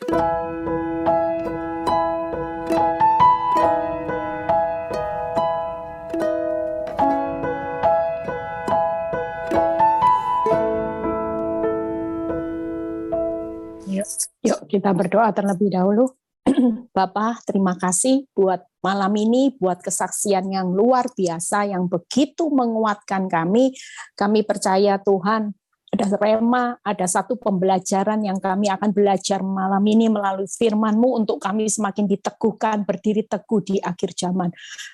Yuk kita berdoa terlebih dahulu. Bapak, terima kasih buat malam ini, buat kesaksian yang luar biasa, yang begitu menguatkan kami. Kami percaya Tuhan, ada rema, ada satu pembelajaran yang kami akan belajar malam ini melalui firman-Mu untuk kami semakin diteguhkan, berdiri teguh di akhir zaman.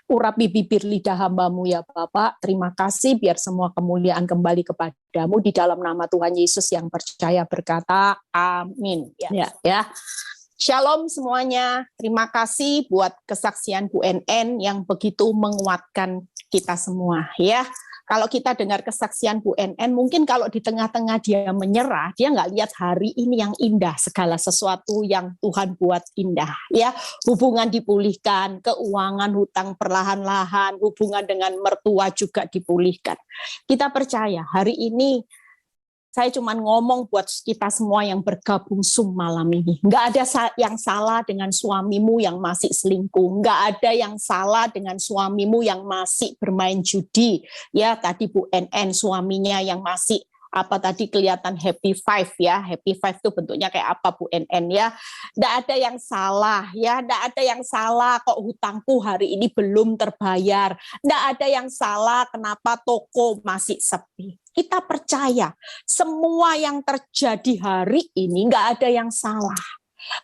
Urapi bibir lidah hamba-Mu ya Bapak, terima kasih, biar semua kemuliaan kembali kepadamu di dalam nama Tuhan Yesus yang percaya berkata, amin. Ya. Shalom semuanya, terima kasih buat kesaksian Bu NN yang begitu menguatkan kita semua ya. Kalau kita dengar kesaksian Bu NN, mungkin kalau di tengah-tengah dia menyerah, dia nggak lihat hari ini yang indah, segala sesuatu yang Tuhan buat indah ya. Hubungan dipulihkan, keuangan hutang perlahan-lahan, hubungan dengan mertua juga dipulihkan. Kita percaya hari ini, saya cuma ngomong buat kita semua yang bergabung Zoom malam ini. Nggak ada yang salah dengan suamimu yang masih selingkuh. Nggak ada yang salah dengan suamimu yang masih bermain judi. Ya, tadi Bu NN suaminya yang masih kelihatan happy five ya. Happy five itu bentuknya kayak apa Bu NN ya. Nggak ada yang salah ya. Nggak ada yang salah kok hutangku hari ini belum terbayar. Nggak ada yang salah kenapa toko masih sepi. Kita percaya semua yang terjadi hari ini nggak ada yang salah.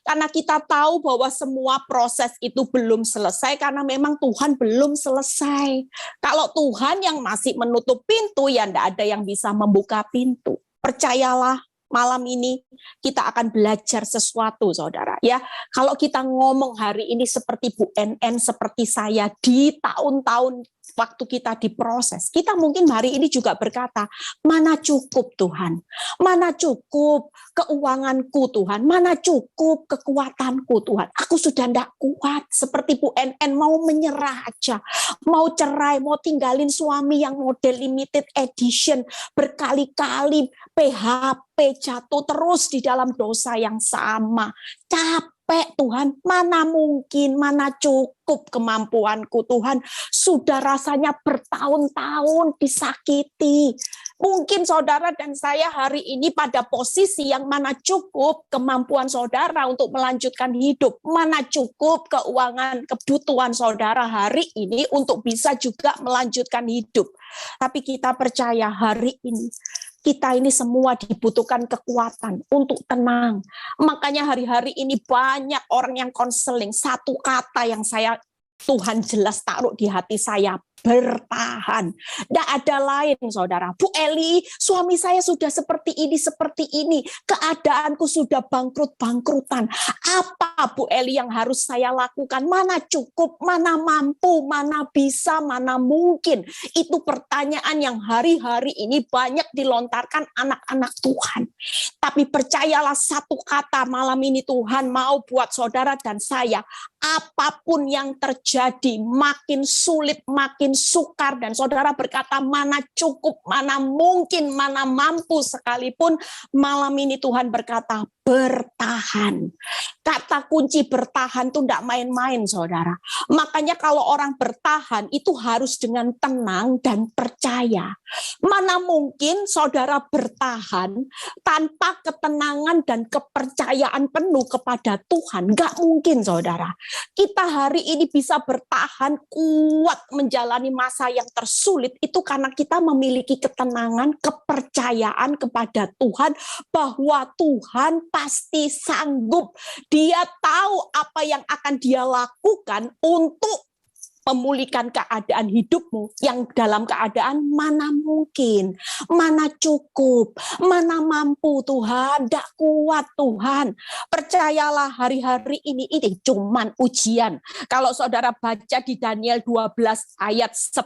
Karena kita tahu bahwa semua proses itu belum selesai karena memang Tuhan belum selesai. Kalau Tuhan yang masih menutup pintu, ya nggak ada yang bisa membuka pintu. Percayalah, malam ini kita akan belajar sesuatu, saudara. Ya, kalau kita ngomong hari ini seperti Bu NN, seperti saya di tahun-tahun waktu kita diproses, kita mungkin hari ini juga berkata, mana cukup Tuhan, mana cukup keuanganku Tuhan, mana cukup kekuatanku Tuhan, aku sudah tidak kuat, seperti Bu NN mau menyerah aja, mau cerai, mau tinggalin suami yang model limited edition, berkali-kali PHP, jatuh terus di dalam dosa yang sama, capek Tuhan, mana mungkin, mana cukup kemampuanku Tuhan, sudah rasanya bertahun-tahun disakiti. Mungkin saudara dan saya hari ini pada posisi yang mana cukup kemampuan saudara untuk melanjutkan hidup, mana cukup keuangan kebutuhan saudara hari ini untuk bisa juga melanjutkan hidup. Tapi kita percaya hari ini, kita ini semua dibutuhkan kekuatan untuk tenang. Makanya hari-hari ini banyak orang yang konseling. Satu kata yang Tuhan jelas taruh di hati saya, bertahan. Tidak ada lain, saudara. Bu Eli, suami saya sudah seperti ini. Keadaanku sudah bangkrut-bangkrutan. Apa Bu Eli yang harus saya lakukan? Mana cukup, mana mampu, mana bisa, mana mungkin? Itu pertanyaan yang hari-hari ini banyak dilontarkan anak-anak Tuhan. Tapi percayalah satu kata malam ini Tuhan mau buat saudara dan saya. Apapun yang terjadi, makin sulit, makin sukar, dan saudara berkata mana cukup, mana mungkin, mana mampu sekalipun, malam ini Tuhan berkata bertahan. Kata kunci bertahan itu tidak main-main, saudara. Makanya kalau orang bertahan itu harus dengan tenang dan percaya. Mana mungkin saudara bertahan tanpa ketenangan dan kepercayaan penuh kepada Tuhan? Nggak mungkin, saudara. Kita hari ini bisa bertahan kuat menjalani masa yang tersulit itu karena kita memiliki ketenangan, kepercayaan kepada Tuhan bahwa Tuhan pasti sanggup. Dia tahu apa yang akan dia lakukan untuk memulihkan keadaan hidupmu yang dalam keadaan mana mungkin, mana cukup, mana mampu Tuhan, tidak kuat Tuhan. Percayalah hari-hari ini cuman ujian. Kalau saudara baca di Daniel 12 ayat 10,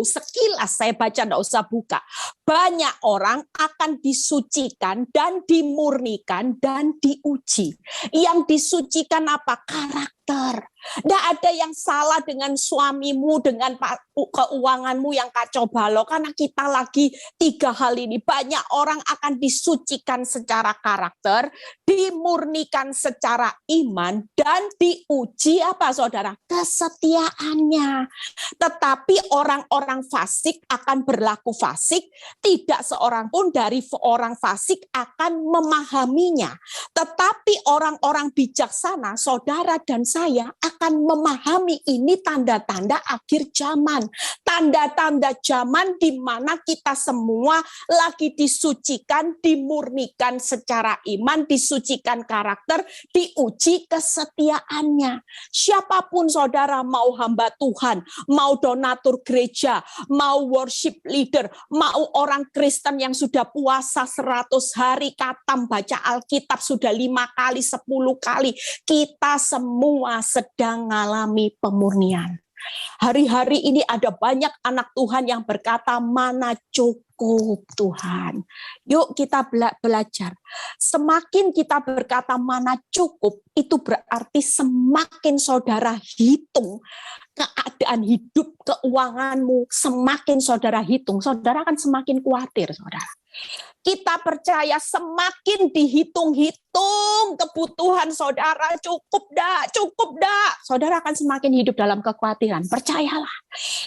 sekilas saya baca, tidak usah buka. Banyak orang akan disucikan dan dimurnikan dan diuji. Yang disucikan apa? Karakter karakter. Tidak ada yang salah dengan suamimu, dengan keuanganmu yang kacau balau. Karena kita lagi 3 hal ini. Banyak orang akan disucikan secara karakter, dimurnikan secara iman, dan diuji apa saudara? Kesetiaannya. Tetapi orang-orang fasik akan berlaku fasik. Tidak seorang pun dari orang fasik akan memahaminya. Tetapi orang-orang bijaksana, saudara dan saya, akan memahami ini tanda-tanda akhir zaman. Tanda-tanda zaman di mana kita semua lagi disucikan, dimurnikan secara iman, disucikan karakter, diuji kesetiaannya. Siapapun saudara, mau hamba Tuhan, mau donatur gereja, mau worship leader, mau orang Kristen yang sudah puasa 100 hari, katam baca Alkitab sudah 5 kali, 10 kali, kita semua sedang mengalami pemurnian. Hari-hari ini ada banyak anak Tuhan yang berkata, mana cukup Tuhan. Yuk kita belajar. Semakin kita berkata mana cukup, itu berarti semakin saudara hitung keadaan hidup, keuanganmu, semakin saudara hitung, saudara akan semakin khawatir, saudara. Kita percaya semakin dihitung-hitung kebutuhan saudara, cukup dak, saudara akan semakin hidup dalam kekhawatiran. Percayalah,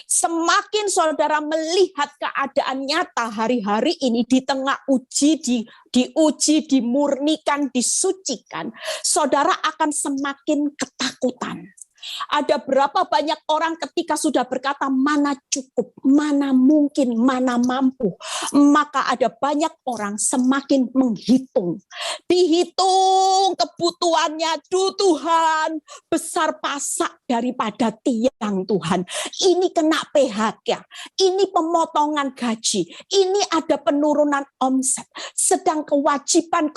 semakin saudara melihat keadaan nyata hari-hari ini di tengah uji, diuji, dimurnikan, disucikan, saudara akan semakin ketakutan. Ada berapa banyak orang ketika sudah berkata mana cukup, mana mungkin, mana mampu, maka ada banyak orang semakin menghitung. Dihitung kebutuhannya, Tuhan, besar pasak daripada tiang Tuhan. Ini kena PHK, ini pemotongan gaji, ini ada penurunan omset, sedang kewajiban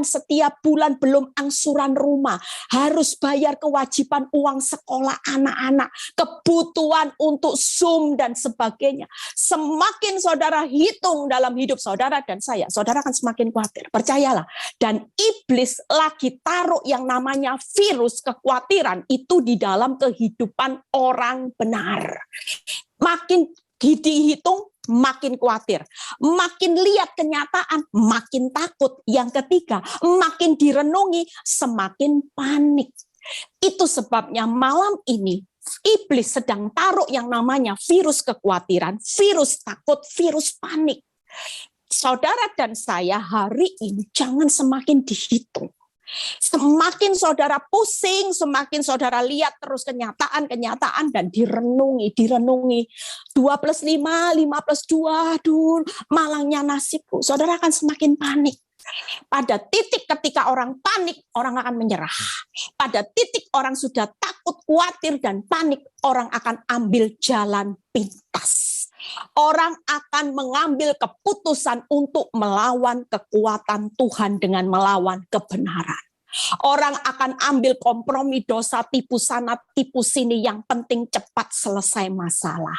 setiap bulan belum angsuran rumah, harus bayar kewajiban uang sekolah anak-anak, kebutuhan untuk Zoom dan sebagainya. Semakin saudara hitung dalam hidup saudara dan saya, saudara akan semakin khawatir. Percayalah. Dan iblis lagi taruh yang namanya virus kekhawatiran itu di dalam kehidupan orang benar. Makin dihitung, makin khawatir. Makin lihat kenyataan, makin takut. Yang ketiga, makin direnungi, semakin panik. Itu sebabnya malam ini iblis sedang taruh yang namanya virus kekhawatiran, virus takut, virus panik. Saudara dan saya hari ini jangan semakin dihitung. Semakin saudara pusing, semakin saudara lihat terus kenyataan dan direnungi. 2 plus 5, 5 plus 2, aduh malangnya nasibku. Saudara akan semakin panik. Pada titik ketika orang panik, orang akan menyerah. Pada titik orang sudah takut, khawatir, dan panik, orang akan ambil jalan pintas. Orang akan mengambil keputusan untuk melawan kekuatan Tuhan dengan melawan kebenaran. Orang akan ambil kompromi dosa, tipu sana, tipu sini, yang penting cepat selesai masalah.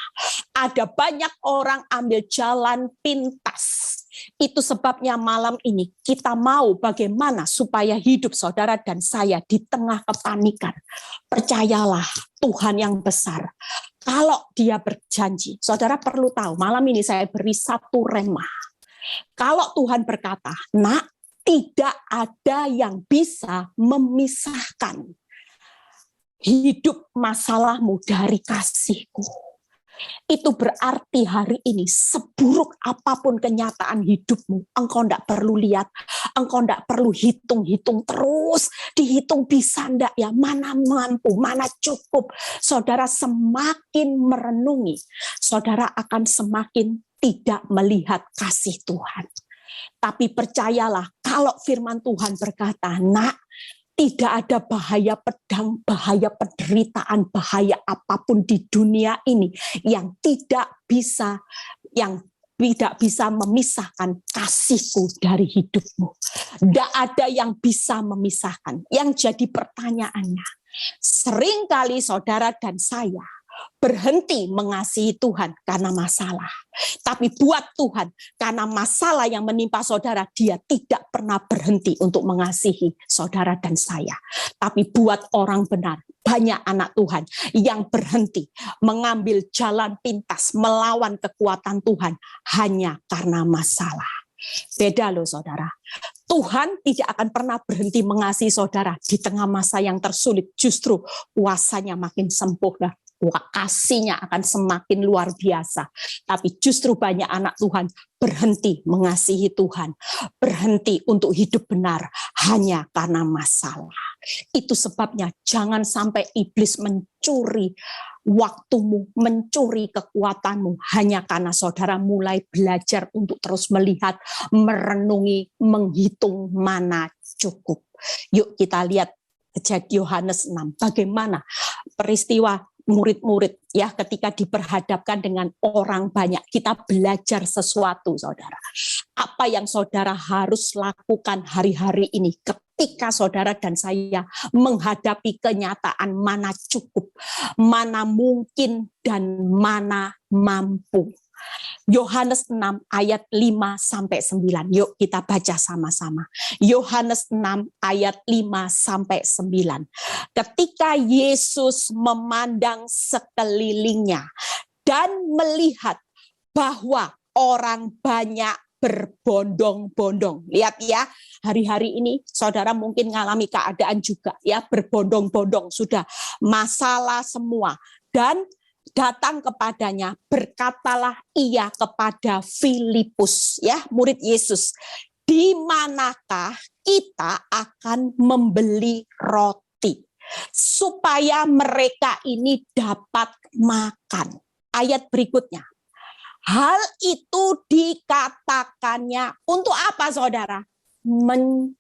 Ada banyak orang ambil jalan pintas. Itu sebabnya malam ini kita mau bagaimana supaya hidup saudara dan saya di tengah kepanikan. Percayalah Tuhan yang besar. Kalau dia berjanji, saudara perlu tahu, malam ini saya beri satu rema. Kalau Tuhan berkata, nak, tidak ada yang bisa memisahkan hidup masalahmu dari kasihku. Itu berarti hari ini seburuk apapun kenyataan hidupmu, engkau tidak perlu lihat, engkau tidak perlu hitung-hitung terus, dihitung bisa enggak ya, mana mampu, mana cukup. Saudara semakin merenungi, saudara akan semakin tidak melihat kasih Tuhan. Tapi percayalah, kalau firman Tuhan berkata, nak, tidak ada bahaya pedang, bahaya penderitaan, bahaya apapun di dunia ini yang tidak bisa memisahkan kasihku dari hidupmu. Tidak ada yang bisa memisahkan. Yang jadi pertanyaannya, seringkali saudara dan saya berhenti mengasihi Tuhan karena masalah. Tapi buat Tuhan, karena masalah yang menimpa saudara, dia tidak pernah berhenti untuk mengasihi saudara dan saya. Tapi buat orang benar, banyak anak Tuhan yang berhenti mengambil jalan pintas melawan kekuatan Tuhan hanya karena masalah. Beda loh saudara. Tuhan tidak akan pernah berhenti mengasihi saudara di tengah masa yang tersulit. Justru kuasanya makin sempurna. Kasihnya akan semakin luar biasa. Tapi justru banyak anak Tuhan berhenti mengasihi Tuhan. Berhenti untuk hidup benar hanya karena masalah. Itu sebabnya jangan sampai iblis mencuri waktumu, mencuri kekuatanmu hanya karena saudara mulai belajar untuk terus melihat, merenungi, menghitung mana cukup. Yuk kita lihat Kejadian Yohanes 6, bagaimana peristiwa murid-murid ya ketika diperhadapkan dengan orang banyak. Kita belajar sesuatu saudara. Apa yang saudara harus lakukan hari-hari ini ketika saudara dan saya menghadapi kenyataan mana cukup, mana mungkin, dan mana mampu. Yohanes 6 ayat 5-9. Yuk kita baca sama-sama. Yohanes 6 ayat 5-9. Ketika Yesus memandang sekelilingnya dan melihat bahwa orang banyak berbondong-bondong. Lihat ya, hari-hari ini saudara mungkin mengalami keadaan juga ya, berbondong-bondong, sudah masalah semua. Dan datang kepadanya, berkatalah ia kepada Filipus, ya murid Yesus, di manakah kita akan membeli roti supaya mereka ini dapat makan. Ayat berikutnya, hal itu dikatakannya untuk apa saudara? Mencobai.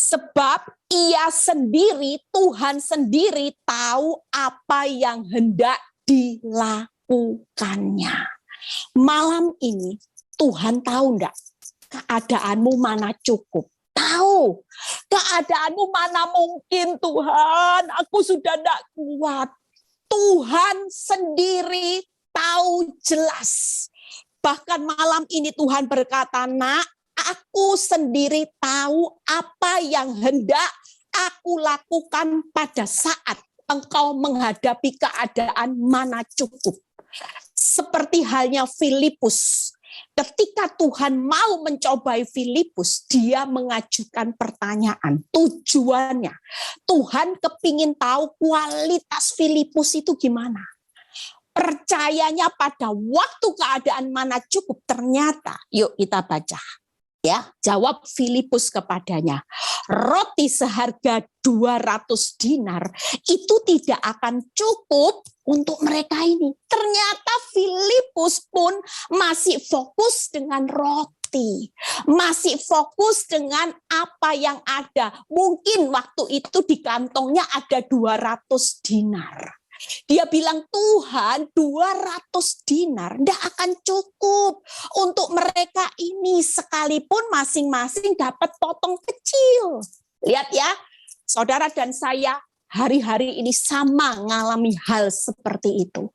Sebab ia sendiri, Tuhan sendiri tahu apa yang hendak dilakukannya. Malam ini Tuhan tahu enggak keadaanmu mana cukup? Tahu. Keadaanmu mana mungkin Tuhan, aku sudah enggak kuat. Tuhan sendiri tahu jelas. Bahkan malam ini Tuhan berkata, nak, aku sendiri tahu apa yang hendak aku lakukan pada saat engkau menghadapi keadaan mana cukup. Seperti halnya Filipus. Ketika Tuhan mau mencobai Filipus, dia mengajukan pertanyaan. Tujuannya, Tuhan kepingin tahu kualitas Filipus itu gimana. Percayanya pada waktu keadaan mana cukup, ternyata, yuk kita baca. Ya, jawab Filipus kepadanya, roti seharga 200 dinar itu tidak akan cukup untuk mereka ini. Ternyata Filipus pun masih fokus dengan roti, masih fokus dengan apa yang ada. Mungkin waktu itu di kantongnya ada 200 dinar. Dia bilang, Tuhan 200 dinar tidak akan cukup untuk mereka ini, sekalipun masing-masing dapat potong kecil. Lihat ya, saudara dan saya hari-hari ini sama mengalami hal seperti itu.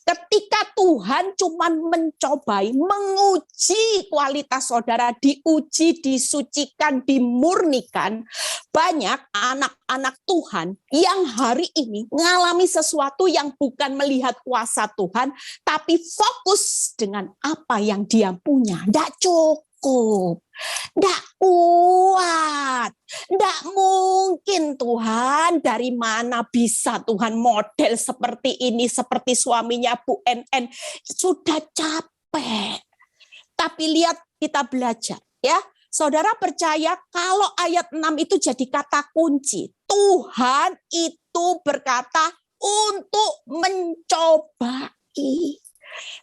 Ketika Tuhan cuma mencobai, menguji kualitas saudara, diuji, disucikan, dimurnikan, banyak anak-anak Tuhan yang hari ini mengalami sesuatu yang bukan melihat kuasa Tuhan, tapi fokus dengan apa yang dia punya. Tidak cukup, tidak kuat, tidak mungkin Tuhan, dari mana bisa Tuhan model seperti ini, seperti suaminya Bu NN, sudah capek. Tapi lihat, kita belajar ya. Saudara percaya kalau ayat 6 itu jadi kata kunci. Tuhan itu berkata untuk mencobai.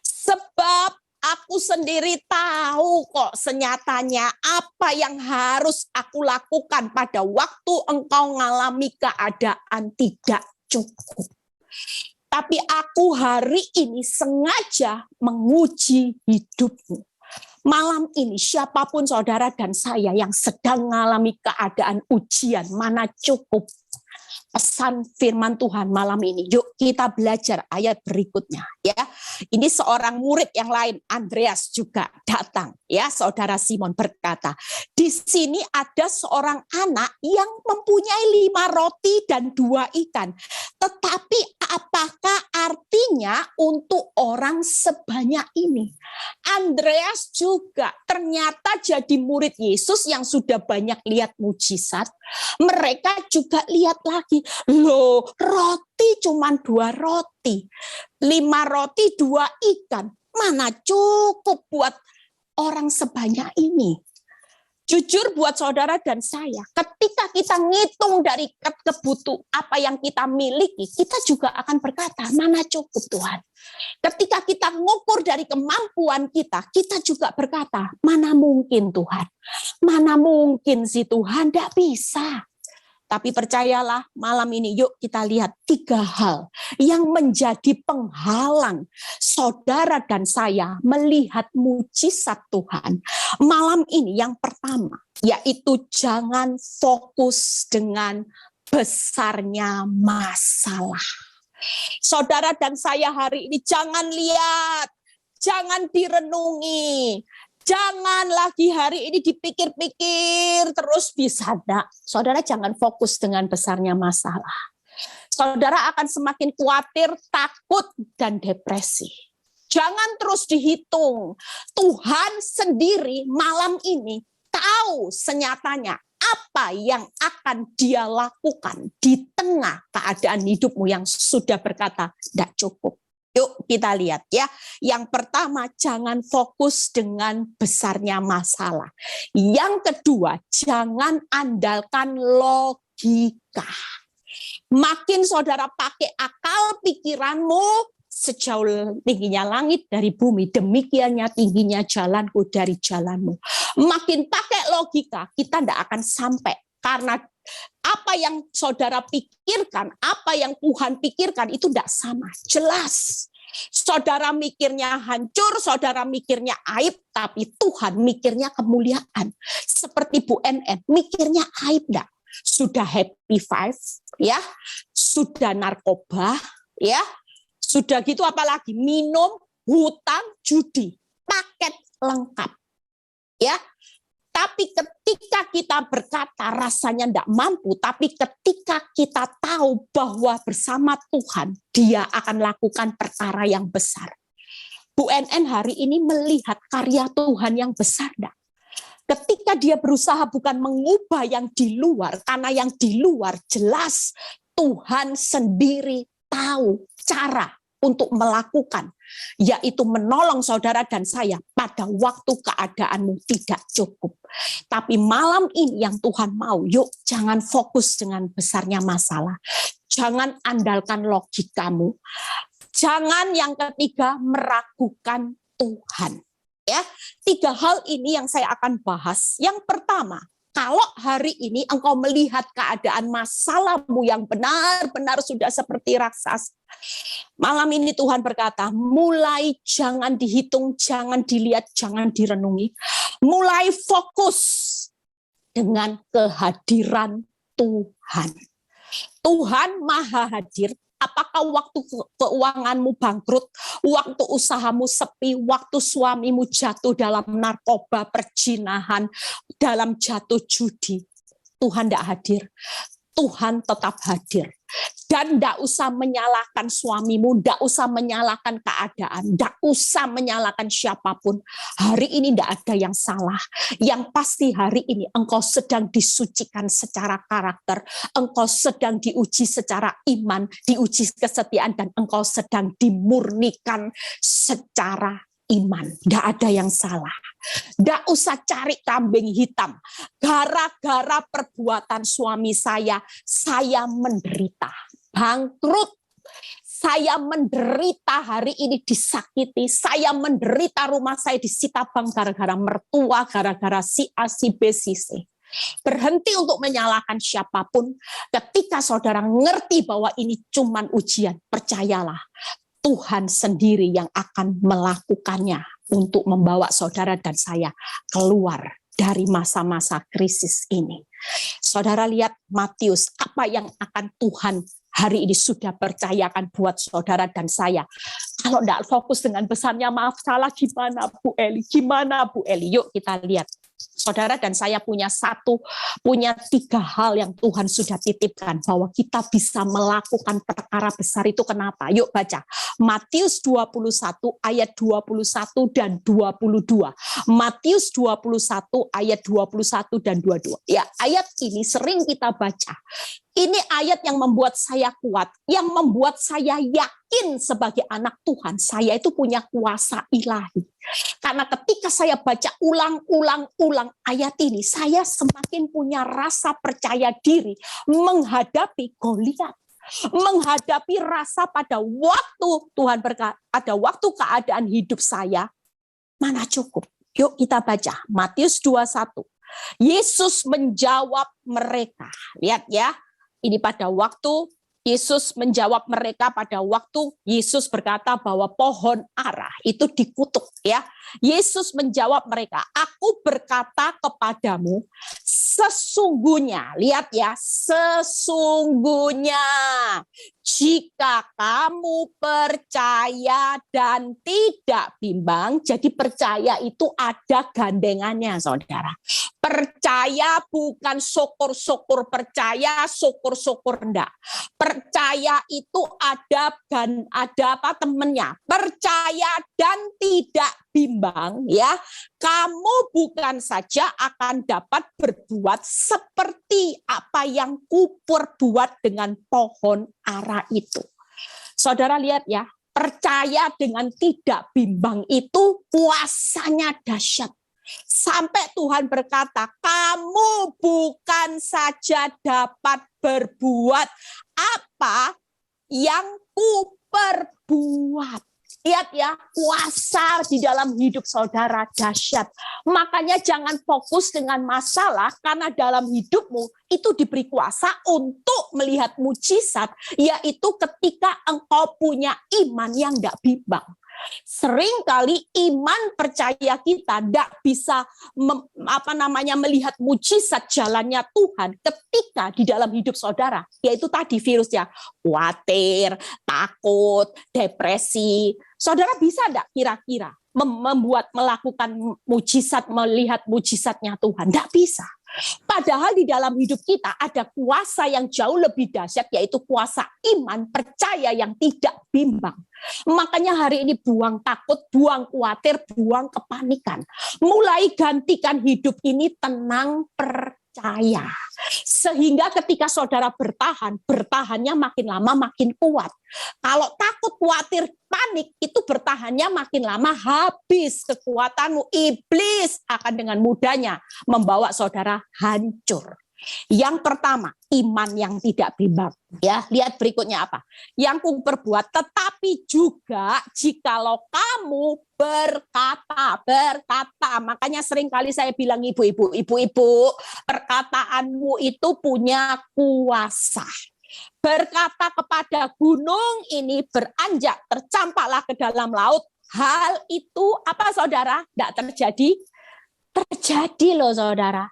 Sebab aku sendiri tahu kok senyatanya apa yang harus aku lakukan pada waktu engkau mengalami keadaan tidak cukup. Tapi aku hari ini sengaja menguji hidupmu. Malam ini siapapun saudara dan saya yang sedang mengalami keadaan ujian mana cukup, pesan firman Tuhan malam ini. Yuk kita belajar ayat berikutnya ya. Ini seorang murid yang lain, Andreas juga datang ya. Saudara Simon berkata, di sini ada seorang anak yang mempunyai 5 roti dan 2 ikan. Tetapi apakah artinya untuk orang sebanyak ini? Andreas juga ternyata jadi murid Yesus yang sudah banyak lihat mujizat. Mereka juga lihat lagi, loh roti cuma 2 roti, 5 roti 2 ikan, mana cukup buat orang sebanyak ini. Jujur buat saudara dan saya, ketika kita ngitung dari kebutuhan apa yang kita miliki, kita juga akan berkata, mana cukup Tuhan. Ketika kita ngukur dari kemampuan kita, kita juga berkata, mana mungkin Tuhan. Mana mungkin sih Tuhan, tidak bisa. Tapi percayalah malam ini yuk kita lihat 3 hal yang menjadi penghalang saudara dan saya melihat mujizat Tuhan. Malam ini yang pertama yaitu jangan fokus dengan besarnya masalah. Saudara dan saya hari ini jangan lihat, jangan direnungi. Jangan lagi hari ini dipikir-pikir terus bisa enggak. Saudara jangan fokus dengan besarnya masalah. Saudara akan semakin khawatir, takut, dan depresi. Jangan terus dihitung. Tuhan sendiri malam ini tahu senyatanya apa yang akan Dia lakukan di tengah keadaan hidupmu yang sudah berkata, tidak cukup. Yuk kita lihat ya. Yang pertama, jangan fokus dengan besarnya masalah. Yang kedua, jangan andalkan logika. Makin saudara pakai akal pikiranmu, sejauh tingginya langit dari bumi, demikiannya tingginya jalanku dari jalanmu. Makin pakai logika, kita tidak akan sampai. Karena apa yang saudara pikirkan, apa yang Tuhan pikirkan itu tidak sama, jelas. Saudara mikirnya hancur, saudara mikirnya aib, tapi Tuhan mikirnya kemuliaan. Seperti Bu NN, mikirnya aib enggak? Sudah happy five, ya, sudah narkoba, ya, sudah gitu apalagi minum, hutang, judi, paket lengkap, ya. Tapi ketika kita berkata rasanya tidak mampu, tapi ketika kita tahu bahwa bersama Tuhan, Dia akan lakukan perkara yang besar. Bu NN hari ini melihat karya Tuhan yang besar. Enggak? Ketika dia berusaha bukan mengubah yang di luar, karena yang di luar jelas Tuhan sendiri tahu cara untuk melakukan, yaitu menolong saudara dan saya pada waktu keadaanmu tidak cukup. Tapi malam ini yang Tuhan mau, yuk jangan fokus dengan besarnya masalah. Jangan andalkan logikamu. Jangan yang ketiga meragukan Tuhan. Ya, 3 hal ini yang saya akan bahas. Yang pertama, kalau hari ini engkau melihat keadaan masalahmu yang benar-benar sudah seperti raksasa, malam ini Tuhan berkata, mulai jangan dihitung, jangan dilihat, jangan direnungi. Mulai fokus dengan kehadiran Tuhan. Tuhan Maha Hadir. Apakah waktu keuanganmu bangkrut, waktu usahamu sepi, waktu suamimu jatuh dalam narkoba, perjinahan, dalam jatuh judi, Tuhan tidak hadir. Tuhan tetap hadir. Dan tidak usah menyalahkan suamimu, tidak usah menyalahkan keadaan, tidak usah menyalahkan siapapun. Hari ini tidak ada yang salah. Yang pasti hari ini engkau sedang disucikan secara karakter, engkau sedang diuji secara iman, diuji kesetiaan, dan engkau sedang dimurnikan secara iman. Tidak ada yang salah. Tidak usah cari kambing hitam. Gara-gara perbuatan suami saya menderita. Bangkrut. Saya menderita hari ini disakiti. Saya menderita rumah saya disita bank gara-gara mertua, gara-gara si A, si B, si C. Berhenti untuk menyalahkan siapapun. Ketika saudara ngerti bahwa ini cuman ujian, percayalah. Tuhan sendiri yang akan melakukannya untuk membawa saudara dan saya keluar dari masa-masa krisis ini. Saudara lihat Matius, apa yang akan Tuhan hari ini sudah percayakan buat saudara dan saya. Kalau tidak fokus dengan besarnya masalah, gimana Bu Eli? Gimana Bu Eli? Yuk kita lihat. Saudara dan saya punya 3 hal yang Tuhan sudah titipkan bahwa kita bisa melakukan perkara besar itu kenapa? Yuk baca. Matius 21 ayat 21 dan 22. Matius 21 ayat 21 dan 22. Ya, ayat ini sering kita baca. Ini ayat yang membuat saya kuat, yang membuat saya yakin sebagai anak Tuhan, saya itu punya kuasa ilahi. Karena ketika saya baca ulang-ulang ayat ini, saya semakin punya rasa percaya diri menghadapi Goliat. Menghadapi rasa pada waktu Tuhan berkata, ada waktu keadaan hidup saya, mana cukup. Yuk kita baca, Matius 21. Yesus menjawab mereka. Lihat ya. Ini pada waktu Yesus menjawab mereka, pada waktu Yesus berkata bahwa pohon ara itu dikutuk ya. Yesus menjawab mereka, aku berkata kepadamu sesungguhnya, lihat ya, sesungguhnya jika kamu percaya dan tidak bimbang, jadi percaya itu ada gandengannya saudara. Percaya bukan syukur-syukur percaya, syukur-syukur enggak. Percaya itu ada temennya. Percaya dan tidak bimbang ya. Kamu bukan saja akan dapat berbuat seperti apa yang kuperbuat dengan pohon ara itu. Saudara lihat ya, percaya dengan tidak bimbang itu kuasanya dahsyat. Sampai Tuhan berkata, kamu bukan saja dapat berbuat apa yang kuperbuat. Lihat ya, kuasa di dalam hidup saudara dahsyat. Makanya jangan fokus dengan masalah, karena dalam hidupmu itu diberi kuasa untuk melihat mujizat, yaitu ketika engkau punya iman yang tidak bimbang. Seringkali iman percaya kita tidak bisa melihat mujizat jalannya Tuhan ketika di dalam hidup saudara, yaitu tadi virusnya khawatir, takut, depresi. Saudara bisa tidak kira-kira melakukan mujizat, melihat mujizatnya Tuhan? Tidak bisa. Padahal di dalam hidup kita ada kuasa yang jauh lebih dahsyat, yaitu kuasa iman percaya yang tidak bimbang. Makanya hari ini buang takut, buang khawatir, buang kepanikan. Mulai gantikan hidup ini tenang, percaya. Sehingga ketika saudara bertahannya makin lama makin kuat. Kalau takut, khawatir, panik, itu bertahannya makin lama habis kekuatanmu. Iblis akan dengan mudahnya membawa saudara hancur. Yang pertama, iman yang tidak bimbang. Ya, lihat berikutnya apa? Yang kuperbuat, tetapi juga jikalau kamu berkata. Makanya seringkali saya bilang ibu-ibu, perkataanmu itu punya kuasa. Berkata kepada gunung ini beranjak, tercampaklah ke dalam laut. Hal itu apa saudara? Tidak terjadi? Terjadi loh saudara.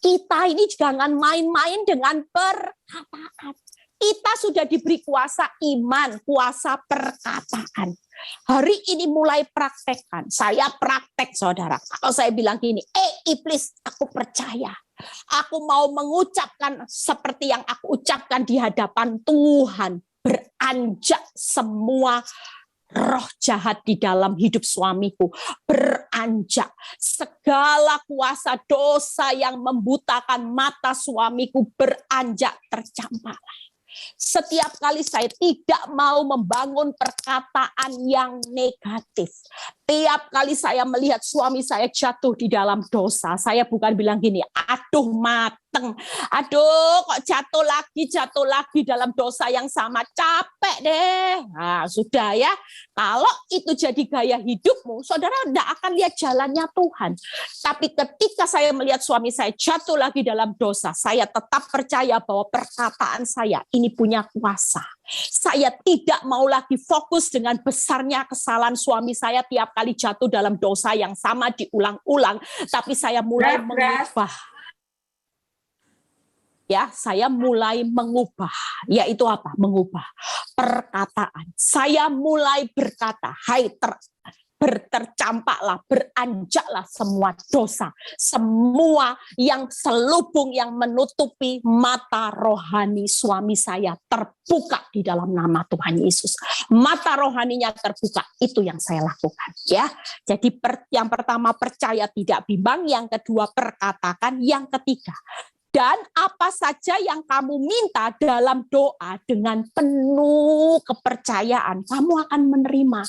Kita ini jangan main-main dengan perkataan. Kita sudah diberi kuasa iman, kuasa perkataan. Hari ini mulai praktekkan. Saya praktek saudara. Kalau saya bilang gini, iblis, aku percaya. Aku mau mengucapkan seperti yang aku ucapkan di hadapan Tuhan. Beranjak semua roh jahat di dalam hidup suamiku, beranjak. Segala kuasa dosa yang membutakan mata suamiku beranjak, tercampaklah. Setiap kali saya tidak mau membangun perkataan yang negatif. Tiap kali saya melihat suami saya jatuh di dalam dosa, saya bukan bilang gini, aduh mateng, aduh kok jatuh lagi dalam dosa yang sama, capek deh. Nah, sudah ya, kalau itu jadi gaya hidupmu, saudara tidak akan lihat jalannya Tuhan. Tapi ketika saya melihat suami saya jatuh lagi dalam dosa, saya tetap percaya bahwa perkataan saya ini punya kuasa. Saya tidak mau lagi fokus dengan besarnya kesalahan suami saya tiap kali jatuh dalam dosa yang sama diulang-ulang, tapi saya mulai mengubah. Ya, saya mulai mengubah, yaitu apa? Mengubah perkataan. Saya mulai berkata, hai tercampaklah, beranjaklah semua dosa, semua yang selubung yang menutupi mata rohani suami saya terbuka di dalam nama Tuhan Yesus. Mata rohaninya terbuka, itu yang saya lakukan, ya. Jadi yang pertama percaya tidak bimbang, yang kedua perkatakan, yang ketiga dan apa saja yang kamu minta dalam doa dengan penuh kepercayaan, kamu akan menerima.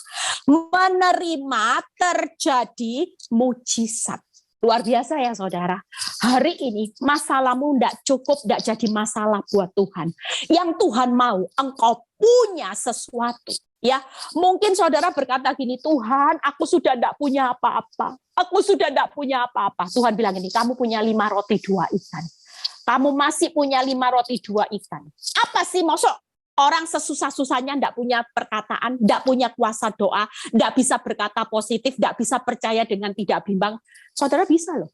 Menerima terjadi mujizat. Luar biasa ya saudara. Hari ini masalahmu tidak cukup, tidak jadi masalah buat Tuhan. Yang Tuhan mau, engkau punya sesuatu. Ya, mungkin saudara berkata gini, Tuhan, aku sudah tidak punya apa-apa. Aku sudah tidak punya apa-apa. Tuhan bilang ini, kamu punya 5 roti 2 ikan. Kamu masih punya 5 roti 2 ikan. Apa sih maksud orang sesusah-susahnya tidak punya perkataan, tidak punya kuasa doa, tidak bisa berkata positif, tidak bisa percaya dengan tidak bimbang. Saudara bisa loh.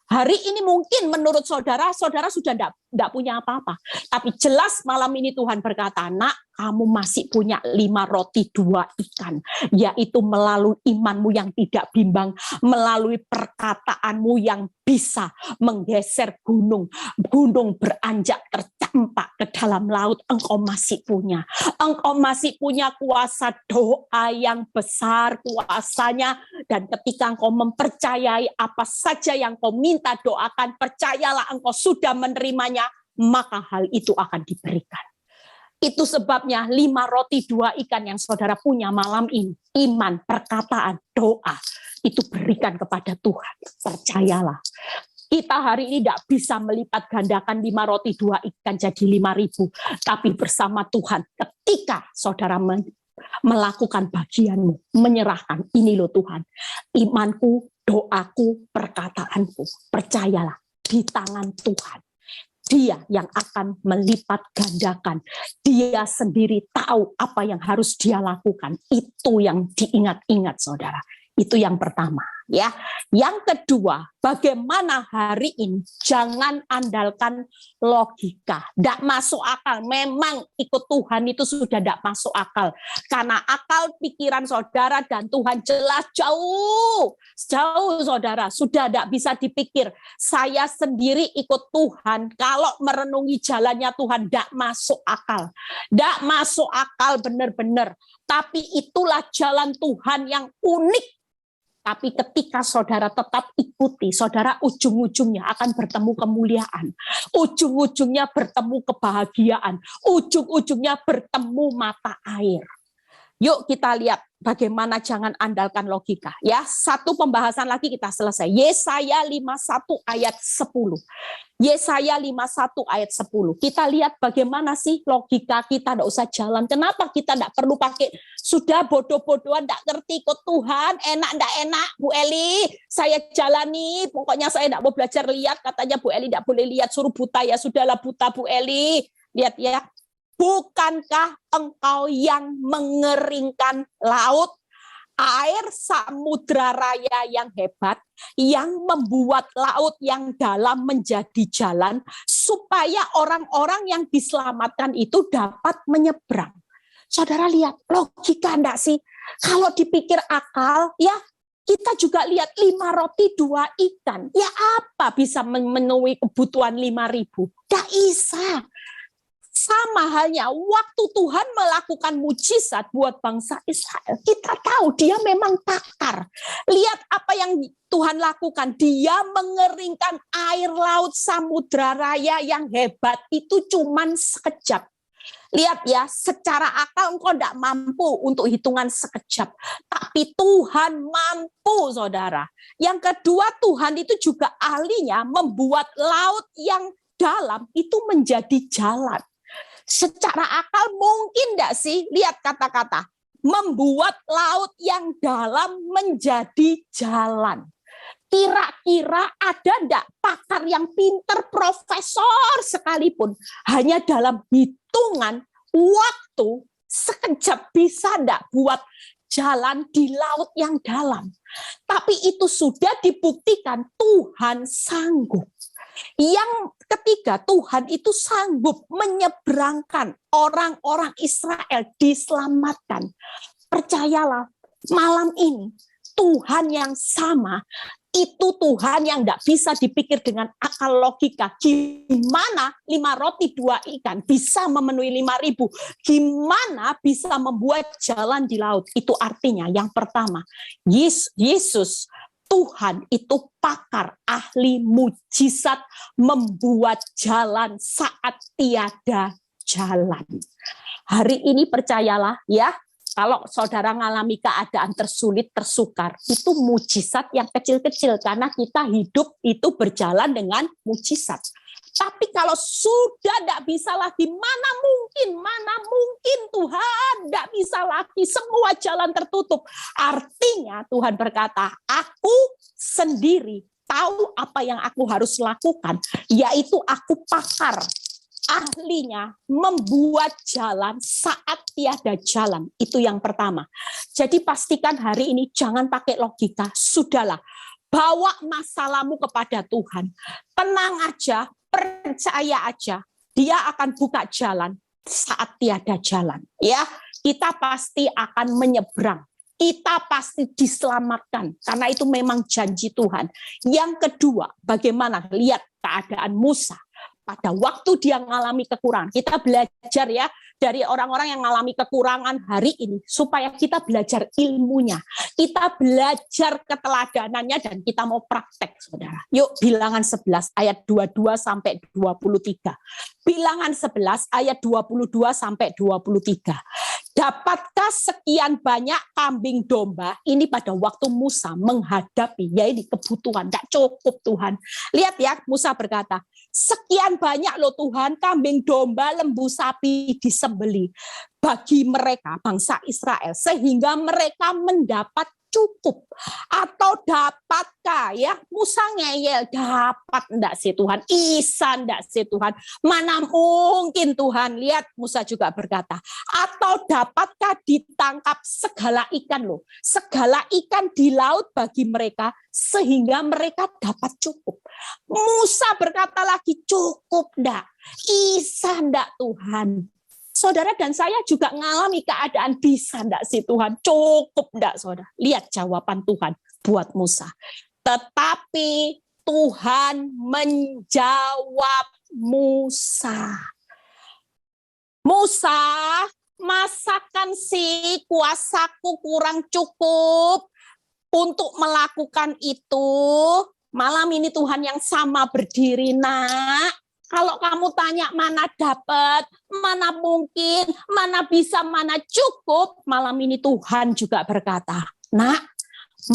Hari ini mungkin menurut saudara sudah tidak punya apa-apa. Tapi jelas malam ini Tuhan berkata, nak, kamu masih punya 5 roti 2 ikan. Yaitu melalui imanmu yang tidak bimbang, melalui perkataanmu yang bisa menggeser gunung. Gunung beranjak tercampak ke dalam laut, engkau masih punya. Engkau masih punya kuasa doa yang besar kuasanya. Dan ketika engkau mempercayai apa saja yang kau minta doakan, percayalah engkau sudah menerimanya, maka hal itu akan diberikan. Itu sebabnya 5 roti 2 ikan yang saudara punya malam ini, iman, perkataan, doa, itu berikan kepada Tuhan. Percayalah. Kita hari ini tidak bisa melipat gandakan 5 roti 2 ikan jadi 5.000. Tapi bersama Tuhan, ketika saudara melakukan bagianmu, menyerahkan, ini loh Tuhan, imanku, doaku, perkataanku, percayalah, di tangan Tuhan. Dia yang akan melipat gandakan. Dia sendiri tahu apa yang harus dia lakukan. Itu yang diingat-ingat saudara. Itu yang pertama. Ya, yang kedua, bagaimana hari ini jangan andalkan logika, tidak masuk akal. Memang ikut Tuhan itu sudah tidak masuk akal, karena akal pikiran saudara dan Tuhan jelas jauh saudara, sudah tidak bisa dipikir. Saya sendiri ikut Tuhan, kalau merenungi jalannya Tuhan tidak masuk akal, benar-benar. Tapi itulah jalan Tuhan yang unik. Tapi ketika saudara tetap ikuti, saudara ujung-ujungnya akan bertemu kemuliaan. Ujung-ujungnya bertemu kebahagiaan. Ujung-ujungnya bertemu mata air. Yuk kita lihat bagaimana jangan andalkan logika. Ya, satu pembahasan lagi kita selesai. Yesaya 51 ayat 10. Yesaya 51 ayat 10. Kita lihat bagaimana sih logika kita, tidak usah jalan. Kenapa kita tidak perlu pakai, sudah bodoh-bodohan, tidak ngerti ikut Tuhan, enak-tidak enak, Bu Eli, saya jalani, pokoknya saya tidak mau belajar lihat, katanya Bu Eli tidak boleh lihat, suruh buta, ya sudahlah buta Bu Eli. Lihat ya. Bukankah engkau yang mengeringkan laut, air samudra raya yang hebat, yang membuat laut yang dalam menjadi jalan, supaya orang-orang yang diselamatkan itu dapat menyeberang. Saudara lihat, logika enggak sih? Kalau dipikir akal, ya kita juga lihat 5 roti 2 ikan. Ya apa bisa memenuhi kebutuhan 5.000? Enggak bisa. Sama halnya waktu Tuhan melakukan mujizat buat bangsa Israel, kita tahu dia memang pakar. Lihat apa yang Tuhan lakukan, dia mengeringkan air laut samudra raya yang hebat itu cuman sekejap. Lihat ya, secara akal engkau tidak mampu untuk hitungan sekejap. Tapi Tuhan mampu, saudara. Yang kedua, Tuhan itu juga ahlinya membuat laut yang dalam itu menjadi jalan. Secara akal mungkin enggak sih? Lihat kata-kata. Membuat laut yang dalam menjadi jalan. Kira-kira ada enggak pakar yang pinter, profesor sekalipun, hanya dalam hitungan waktu sekejap bisa enggak buat jalan di laut yang dalam? Tapi itu sudah dibuktikan Tuhan sanggup. Yang Ketiga, Tuhan itu sanggup menyeberangkan orang-orang Israel, diselamatkan. Percayalah, malam ini Tuhan yang sama, itu Tuhan yang tidak bisa dipikir dengan akal logika. Gimana 5 roti 2 ikan bisa memenuhi 5.000? Gimana bisa membuat jalan di laut? Itu artinya yang pertama, Yesus Tuhan itu pakar, ahli mujizat, membuat jalan saat tiada jalan. Hari ini percayalah ya, kalau saudara mengalami keadaan tersulit, tersukar, itu mujizat yang kecil-kecil, karena kita hidup itu berjalan dengan mujizat. Tapi kalau sudah tidak bisa lagi, mana mungkin Tuhan tidak bisa lagi, semua jalan tertutup. Artinya Tuhan berkata, aku sendiri tahu apa yang aku harus lakukan, yaitu aku pakar, ahlinya membuat jalan saat tiada jalan. Itu yang pertama. Jadi pastikan hari ini jangan pakai logika, sudahlah, bawa masalahmu kepada Tuhan. Tenang aja, percaya aja, Dia akan buka jalan saat tiada jalan. Ya, kita pasti akan menyeberang. Kita pasti diselamatkan, karena itu memang janji Tuhan. Yang kedua, bagaimana? Lihat keadaan Musa. Pada waktu dia mengalami kekurangan, kita belajar ya dari orang-orang yang mengalami kekurangan hari ini, supaya kita belajar ilmunya, kita belajar keteladanannya, dan kita mau praktek, saudara. Yuk, Bilangan 11 ayat 22 sampai 23. Bilangan 11 ayat 22 sampai 23. Dapatkah sekian banyak kambing domba? Ini pada waktu Musa menghadapi, yaitu kebutuhan, tidak cukup Tuhan. Lihat ya, Musa berkata, sekian banyak loh Tuhan, kambing domba, lembu sapi disembeli bagi mereka, bangsa Israel, sehingga mereka mendapat cukup. Atau dapatkah ya, Musa ngeyel, dapat enggak sih Tuhan, Isa enggak sih Tuhan, mana mungkin Tuhan. Lihat, Musa juga berkata, atau dapatkah ditangkap segala ikan loh, segala ikan di laut bagi mereka, sehingga mereka dapat cukup. Musa berkata lagi, cukup enggak, Isa enggak Tuhan. Saudara dan saya juga mengalami keadaan, bisa enggak sih Tuhan, cukup enggak saudara. Lihat jawaban Tuhan buat Musa. Tetapi Tuhan menjawab Musa. Musa, masakan sih kuasaku kurang cukup untuk melakukan itu? Malam ini Tuhan yang sama berdiri, nak. Kalau kamu tanya mana dapat, mana mungkin, mana bisa, mana cukup, malam ini Tuhan juga berkata, nak,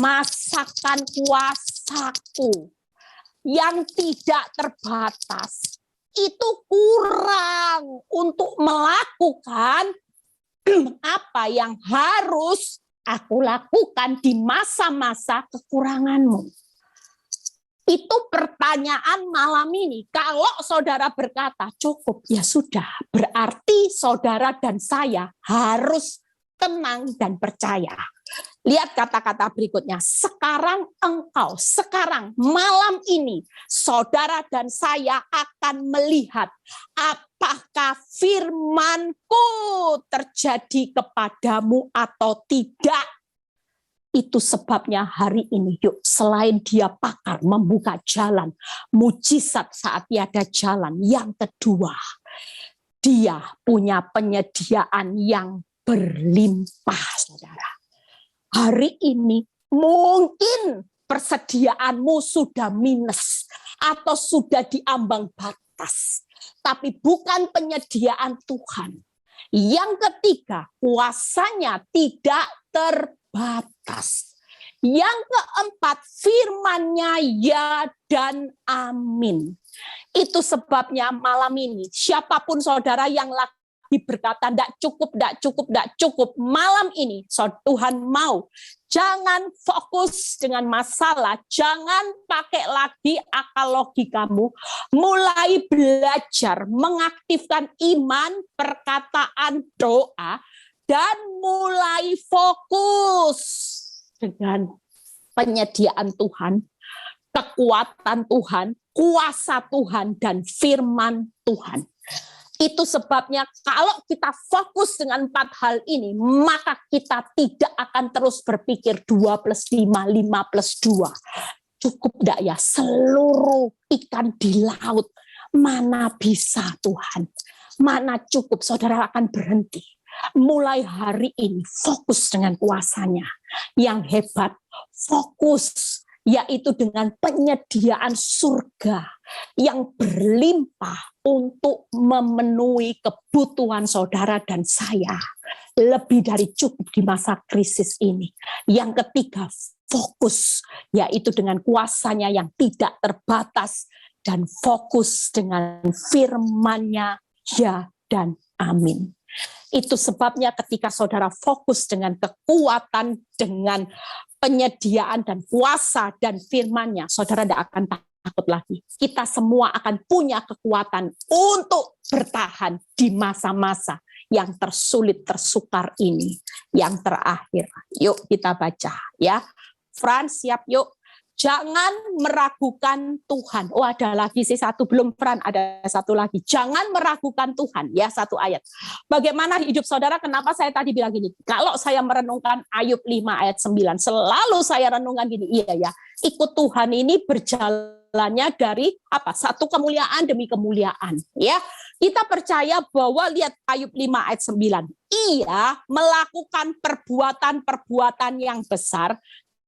masakan kuasaku yang tidak terbatas itu kurang untuk melakukan apa yang harus aku lakukan di masa-masa kekuranganmu. Itu pertanyaan malam ini. Kalau saudara berkata cukup, ya sudah, berarti saudara dan saya harus tenang dan percaya. Lihat kata-kata berikutnya. Sekarang malam ini, saudara dan saya akan melihat apakah firman-Ku terjadi kepadamu atau tidak. Itu sebabnya hari ini, yuk, selain Dia pakar membuka jalan, mujizat saat tiada jalan. Yang kedua, Dia punya penyediaan yang berlimpah, saudara. Hari ini mungkin persediaanmu sudah minus atau sudah diambang batas, tapi bukan penyediaan Tuhan. Yang ketiga, kuasanya tidak terbatas. Yang keempat, firman-Nya ya dan amin. Itu sebabnya malam ini, siapapun saudara yang lagi berkata, tidak cukup, malam ini Tuhan mau, jangan fokus dengan masalah, jangan pakai lagi akal logikamu, mulai belajar mengaktifkan iman, perkataan, doa, dan mulai fokus dengan penyediaan Tuhan, kekuatan Tuhan, kuasa Tuhan dan firman Tuhan. Itu sebabnya kalau kita fokus dengan 4 hal ini, maka kita tidak akan terus berpikir 2 plus 5, 5 plus 2. Cukup enggak ya seluruh ikan di laut, mana bisa Tuhan, mana cukup. Saudara akan berhenti. Mulai hari ini fokus dengan kuasanya yang hebat, fokus yaitu dengan penyediaan surga yang berlimpah untuk memenuhi kebutuhan saudara dan saya. Lebih dari cukup di masa krisis ini. Yang ketiga, fokus, yaitu dengan kuasanya yang tidak terbatas, dan fokus dengan firman-Nya, ya dan amin. Itu sebabnya ketika saudara fokus dengan kekuatan, dengan penyediaan dan kuasa dan firman-Nya, saudara tidak akan takut lagi. Kita semua akan punya kekuatan untuk bertahan di masa-masa yang tersulit, tersukar ini. Yang terakhir, yuk kita baca ya. Fran, siap yuk. Jangan meragukan Tuhan. Oh, ada lagi sih satu, belum Fran, ada satu lagi. Jangan meragukan Tuhan, ya, satu ayat. Bagaimana hidup saudara? Kenapa saya tadi bilang gini? Kalau saya merenungkan Ayub 5 ayat 9, selalu saya renungkan gini, iya ya, ikut Tuhan ini berjalannya dari apa? Satu kemuliaan demi kemuliaan, ya. Kita percaya bahwa lihat Ayub 5 ayat 9, ia melakukan perbuatan-perbuatan yang besar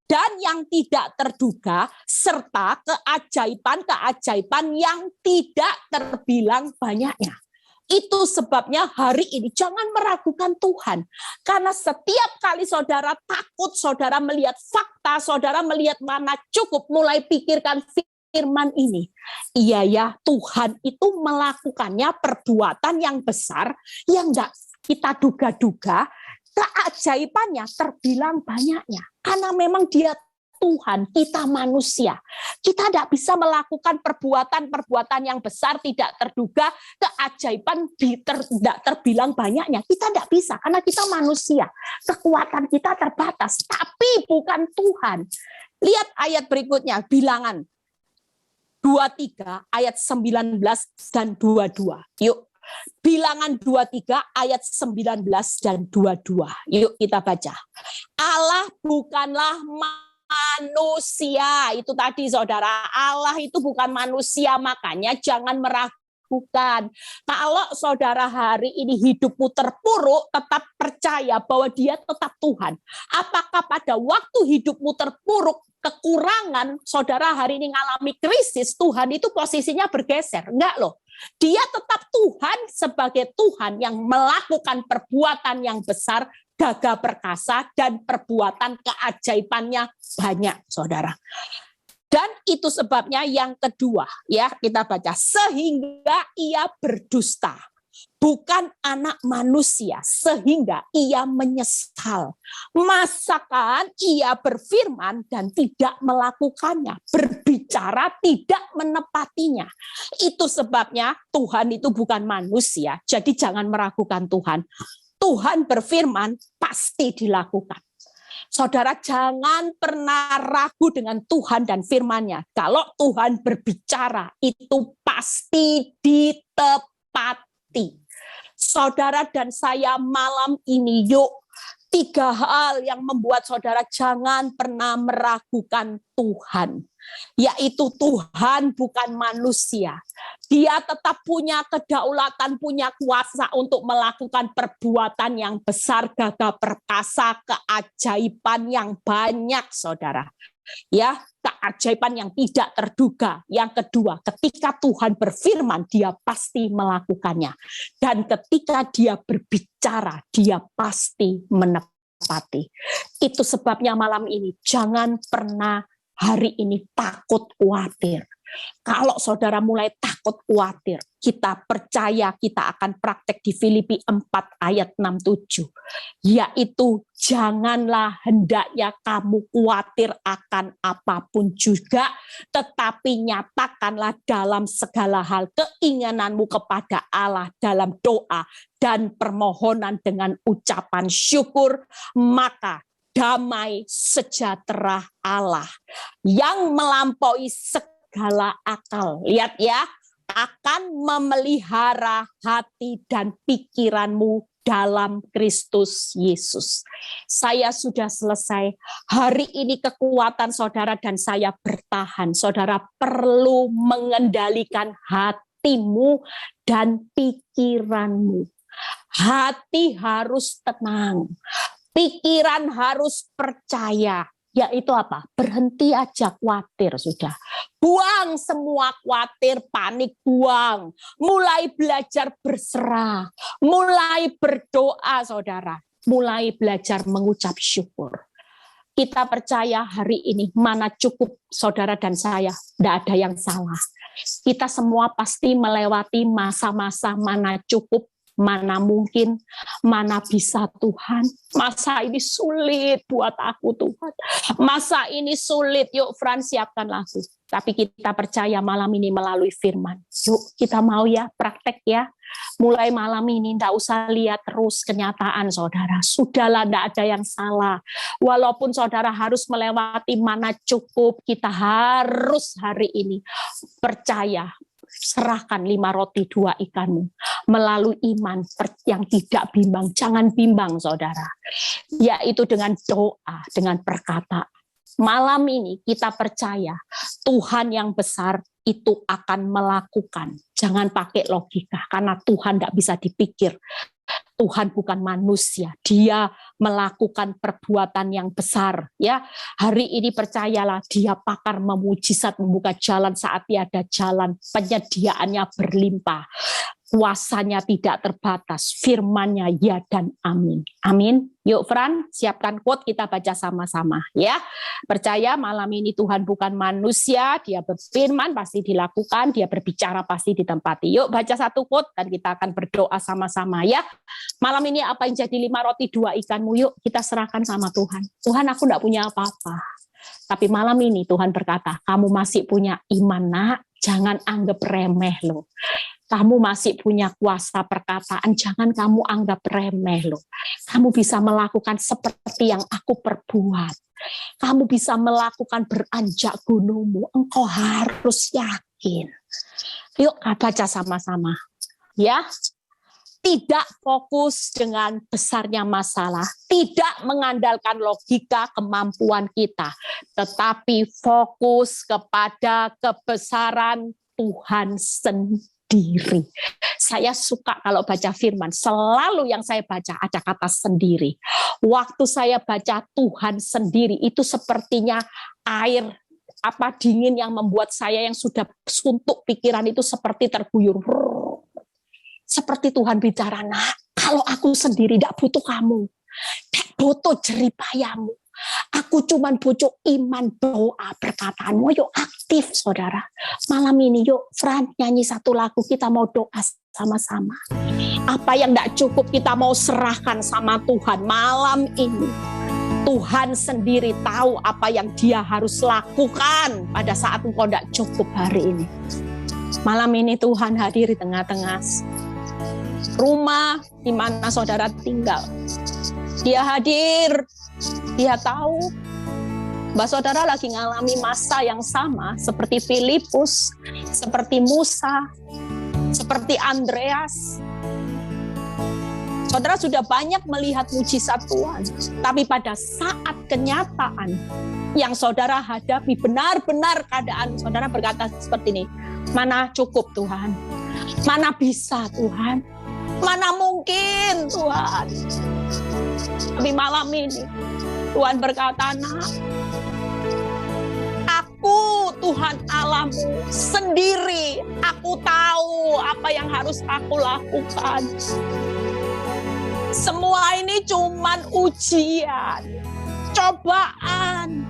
dan yang tidak terduga, serta keajaiban-keajaiban yang tidak terbilang banyaknya. Itu sebabnya hari ini jangan meragukan Tuhan. Karena setiap kali saudara takut, saudara melihat fakta, saudara melihat mana cukup, mulai pikirkan firman ini. Iya ya, Tuhan itu melakukannya perbuatan yang besar, yang enggak kita duga-duga, keajaibannya terbilang banyaknya. Karena memang dia Tuhan, kita manusia. Kita tidak bisa melakukan perbuatan-perbuatan yang besar, tidak terduga, keajaiban tidak terbilang banyaknya. Kita tidak bisa, karena kita manusia. Kekuatan kita terbatas, tapi bukan Tuhan. Lihat ayat berikutnya, Bilangan 23 ayat 19 dan 22. Yuk. Bilangan 23 ayat 19 dan 22. Yuk kita baca. Allah bukanlah manusia. Itu tadi saudara, Allah itu bukan manusia, makanya jangan meragukan. Kalau saudara hari ini hidupmu terpuruk, tetap percaya bahwa dia tetap Tuhan. Apakah pada waktu hidupmu terpuruk, kekurangan, saudara hari ini mengalami krisis, Tuhan itu posisinya bergeser? Enggak loh. Dia tetap Tuhan sebagai Tuhan yang melakukan perbuatan yang besar, gagah perkasa, dan perbuatan keajaibannya banyak, saudara. Dan itu sebabnya yang kedua, ya kita baca, sehingga ia berdusta, bukan anak manusia, sehingga ia menyesal. Masakan ia berfirman dan tidak melakukannya, berbicara tidak menepatinya. Itu sebabnya Tuhan itu bukan manusia, jadi jangan meragukan Tuhan. Tuhan berfirman pasti dilakukan. Saudara jangan pernah ragu dengan Tuhan dan firman-Nya. Kalau Tuhan berbicara itu pasti ditepati. Saudara dan saya malam ini yuk, 3 hal yang membuat saudara jangan pernah meragukan Tuhan. Yaitu Tuhan bukan manusia. Dia tetap punya kedaulatan, punya kuasa untuk melakukan perbuatan yang besar, gagah perkasa, keajaiban yang banyak, saudara. Ya, keajaiban yang tidak terduga. Yang kedua, ketika Tuhan berfirman, dia pasti melakukannya. Dan ketika dia berbicara, dia pasti menepati. Itu sebabnya malam ini jangan pernah hari ini takut khawatir. Kalau saudara mulai takut khawatir, kita percaya kita akan praktek di Filipi 4 ayat 6-7. Yaitu janganlah hendaknya kamu khawatir akan apapun juga, tetapi nyatakanlah dalam segala hal keinginanmu kepada Allah dalam doa dan permohonan dengan ucapan syukur, maka damai sejahtera Allah yang melampaui segala segala akal. Lihat ya, akan memelihara hati dan pikiranmu dalam Kristus Yesus. Saya sudah selesai. Hari ini kekuatan saudara dan saya bertahan. Saudara perlu mengendalikan hatimu dan pikiranmu. Hati harus tenang. Pikiran harus percaya. Yaitu apa? Berhenti aja khawatir sudah. Buang semua khawatir, panik, buang. Mulai belajar berserah. Mulai berdoa, saudara. Mulai belajar mengucap syukur. Kita percaya hari ini mana cukup saudara dan saya. Tidak ada yang salah. Kita semua pasti melewati masa-masa mana cukup, mana mungkin, mana bisa Tuhan. Masa ini sulit buat aku Tuhan. Masa ini sulit, yuk Fran siapkan lagu. Tapi kita percaya malam ini melalui firman. Yuk kita mau ya praktek ya. Mulai malam ini tidak usah lihat terus kenyataan saudara. Sudahlah, tidak ada yang salah. Walaupun saudara harus melewati mana cukup, kita harus hari ini percaya. Serahkan 5 roti 2 ikanmu melalui iman yang tidak bimbang. Jangan bimbang saudara, yaitu dengan doa, dengan perkataan. Malam ini kita percaya Tuhan yang besar itu akan melakukan. Jangan pakai logika, karena Tuhan tidak bisa dipikir. Tuhan bukan manusia, Dia melakukan perbuatan yang besar. Ya, hari ini percayalah, Dia pakar memujizat, membuka jalan saat tiada jalan, penyediaannya berlimpah, kuasanya tidak terbatas, firman-Nya ya dan amin. Amin. Yuk Fran, siapkan quote, kita baca sama-sama ya. Percaya malam ini Tuhan bukan manusia, Dia berfirman pasti dilakukan, Dia berbicara pasti ditempati. Yuk baca satu quote dan kita akan berdoa sama-sama ya. Malam ini apa yang jadi 5 roti 2 ikanmu, yuk kita serahkan sama Tuhan. Tuhan, aku enggak punya apa-apa. Tapi malam ini Tuhan berkata, kamu masih punya iman nak, jangan anggap remeh loh. Kamu masih punya kuasa perkataan, jangan kamu anggap remeh loh. Kamu bisa melakukan seperti yang aku perbuat. Kamu bisa melakukan beranjak gunungmu, engkau harus yakin. Yuk baca sama-sama. Ya, tidak fokus dengan besarnya masalah, tidak mengandalkan logika kemampuan kita, tetapi fokus kepada kebesaran Tuhan sendiri. Saya suka kalau baca firman, selalu yang saya baca ada kata sendiri. Waktu saya baca Tuhan sendiri, itu sepertinya air dingin yang membuat saya yang sudah suntuk pikiran itu seperti terguyur. Seperti Tuhan bicara, nah kalau aku sendiri tidak butuh kamu, tidak butuh jeripayamu. Aku cuma butuh iman, doa, perkataanmu. Yuk aktif saudara. Malam ini yuk Fran nyanyi satu lagu, kita mau doa sama-sama. Apa yang tidak cukup kita mau serahkan sama Tuhan. Malam ini Tuhan sendiri tahu apa yang Dia harus lakukan pada saat engkau tidak cukup hari ini. Malam ini Tuhan hadir di tengah-tengah rumah di mana saudara tinggal. Dia hadir, Dia tahu bahwa saudara lagi mengalami masa yang sama seperti Filipus, seperti Musa, seperti Andreas. Saudara sudah banyak melihat mujizat Tuhan, tapi pada saat kenyataan yang saudara hadapi, benar-benar keadaan saudara berkata seperti ini, mana cukup Tuhan, mana bisa Tuhan, mana mungkin Tuhan. Tapi malam ini Tuhan berkata, nak, aku Tuhan Allahmu sendiri, aku tahu apa yang harus aku lakukan. Semua ini cuman ujian, cobaan.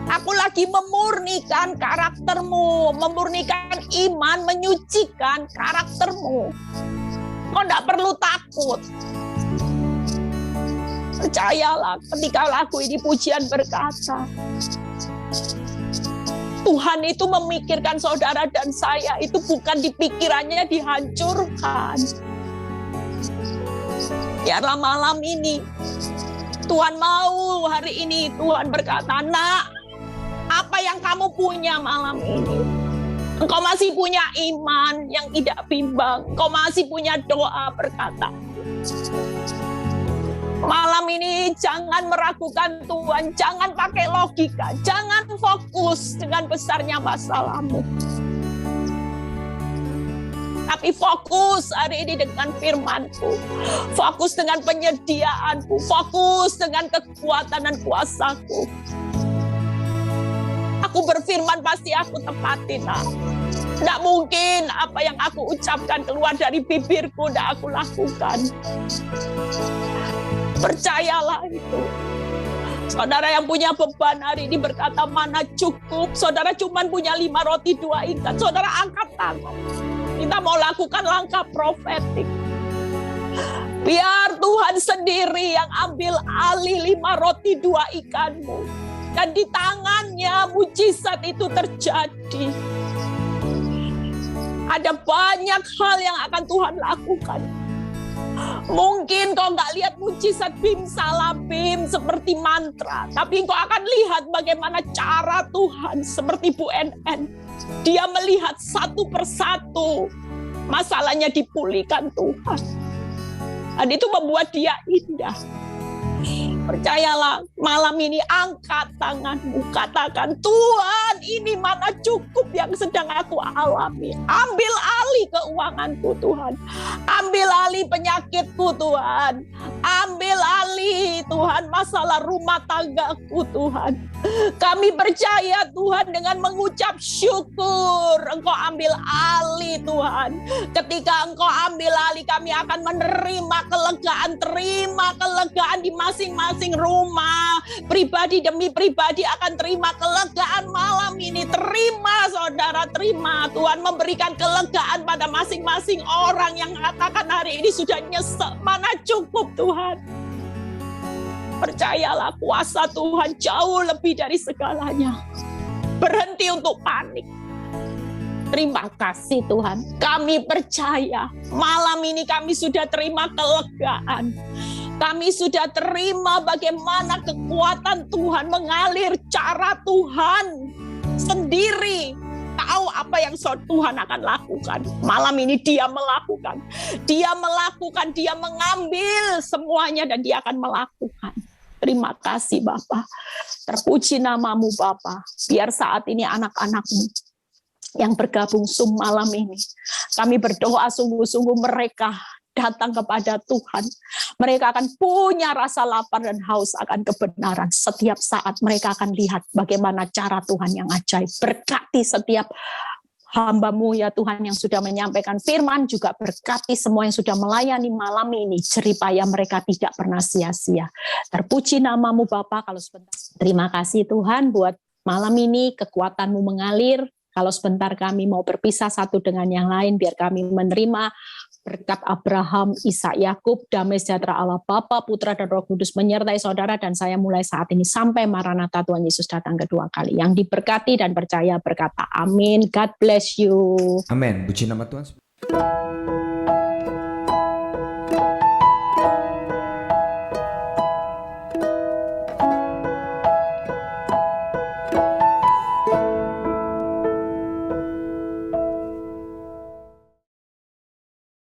Aku lagi memurnikan karaktermu, memurnikan iman, menyucikan karaktermu. Kau tidak perlu takut. Percayalah, ketika lagu ini pujian berkata, Tuhan itu memikirkan saudara dan saya, itu bukan di pikirannya dihancurkan. Biarlah malam ini Tuhan mau hari ini Tuhan berkata, nak, Apa yang kamu punya malam ini? Engkau masih punya iman yang tidak bimbang. Engkau masih punya doa berkata. Malam ini jangan meragukan Tuhan. Jangan pakai logika. Jangan fokus dengan besarnya masalahmu. Tapi fokus hari ini dengan firman-Ku. Fokus dengan penyediaan-Ku. Fokus dengan kekuatan dan kuasa-Ku. Aku berfirman pasti aku tepati, nak. Tidak mungkin apa yang aku ucapkan keluar dari bibirku tidak aku lakukan. Percayalah itu. Saudara yang punya beban hari ini berkata mana cukup. Saudara cuma punya 5 roti 2 ikan. Saudara angkat tangan. Kita mau lakukan langkah profetik. Biar Tuhan sendiri yang ambil alih 5 roti 2 ikanmu. Dan di tangannya mujizat itu terjadi. Ada banyak hal yang akan Tuhan lakukan. Mungkin kau nggak lihat mujizat bim salah bim seperti mantra. Tapi kau akan lihat bagaimana cara Tuhan seperti Bu NN. Dia melihat satu persatu masalahnya dipulihkan Tuhan. Dan itu membuat dia indah. Percayalah, malam ini angkat tanganmu, katakan, Tuhan ini mana cukup yang sedang aku alami. Ambil alih keuanganku Tuhan, ambil alih penyakitku Tuhan, ambil alih Tuhan masalah rumah tanggaku Tuhan. Kami percaya Tuhan dengan mengucap syukur, Engkau ambil alih Tuhan. Ketika Engkau ambil alih, kami akan menerima kelegaan, terima kelegaan di masing-masing rumah, pribadi demi pribadi akan terima kelegaan malam ini. Terima saudara, terima. Tuhan memberikan kelegaan pada masing-masing orang yang mengatakan hari ini sudah nyesek. Mana cukup Tuhan. Percayalah kuasa Tuhan jauh lebih dari segalanya. Berhenti untuk panik. Terima kasih Tuhan. Kami percaya malam ini kami sudah terima kelegaan. Kami sudah terima bagaimana kekuatan Tuhan mengalir, cara Tuhan sendiri tahu apa yang Tuhan akan lakukan. Malam ini dia melakukan. Dia melakukan, dia mengambil semuanya dan dia akan melakukan. Terima kasih Bapa. Terpuji namamu Bapa. Biar saat ini anak-anakmu yang bergabung Zoom malam ini, kami berdoa sungguh-sungguh mereka datang kepada Tuhan. Mereka akan punya rasa lapar dan haus akan kebenaran. Setiap saat mereka akan lihat bagaimana cara Tuhan yang ajaib. Berkati setiap hamba-Mu ya Tuhan yang sudah menyampaikan firman, juga berkati semua yang sudah melayani malam ini. Jeripaya mereka tidak pernah sia-sia. Terpuji namamu Bapa. Kalau sebentar, terima kasih Tuhan buat malam ini kekuatan-Mu mengalir. Kalau sebentar kami mau berpisah satu dengan yang lain, biar kami menerima berkat Abraham, Ishak, Yakub, damai sejahtera Allah Bapa, Putra dan Roh Kudus menyertai saudara dan saya mulai saat ini sampai Maranatha Tuhan Yesus datang kedua kali. Yang diberkati dan percaya berkata amin. God bless you. Amin. Puji nama Tuhan.